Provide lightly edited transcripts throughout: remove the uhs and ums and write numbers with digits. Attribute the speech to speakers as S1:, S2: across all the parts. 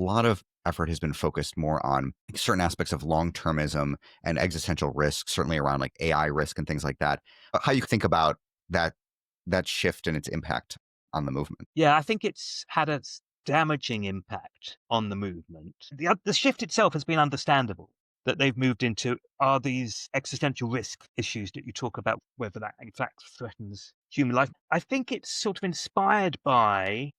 S1: a lot of effort has been focused more on certain aspects of long-termism and existential risk, certainly around like AI risk and things like that. How you think about that that shift and its impact on the movement?
S2: Yeah, I think it's had a damaging impact on the movement. The shift itself has been understandable. That they've moved into are these existential risk issues that you talk about, whether that in fact threatens human life. I think it's sort of inspired by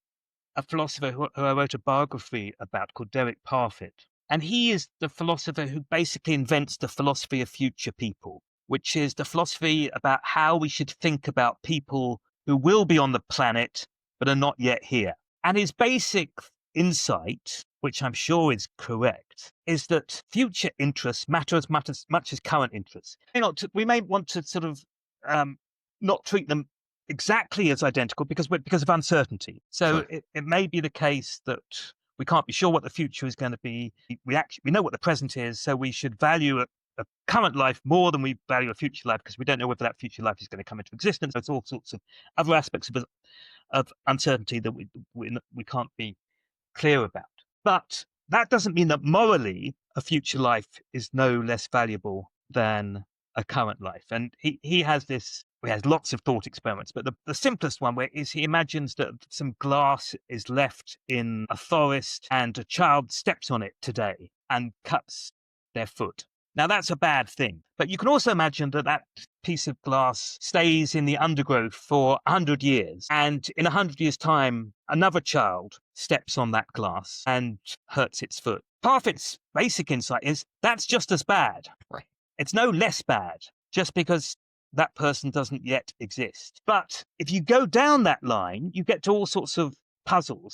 S2: a philosopher who I wrote a biography about called Derek Parfit. And he is the philosopher who basically invents the philosophy of future people, which is the philosophy about how we should think about people who will be on the planet but are not yet here. And his basic insight, which I'm sure is correct, is that future interests matter as much as current interests. We may want to sort of not treat them exactly as identical because of uncertainty. So
S1: Sure.
S2: it may be the case that we can't be sure what the future is going to be. We know what the present is, so we should value a current life more than we value a future life because we don't know whether that future life is going to come into existence. There's all sorts of other aspects of uncertainty that we can't be clear about. But that doesn't mean that morally a future life is no less valuable than a current life. And he has this, he has lots of thought experiments, but the simplest one where is he imagines that some glass is left in a forest and a child steps on it today and cuts their foot. Now that's a bad thing, but you can also imagine that that piece of glass stays in the undergrowth for 100 years. And in 100 years' time, another child steps on that glass and hurts its foot. Parfit's basic insight is that's just as bad.
S1: Right.
S2: It's no less bad just because that person doesn't yet exist. But if you go down that line, you get to all sorts of puzzles.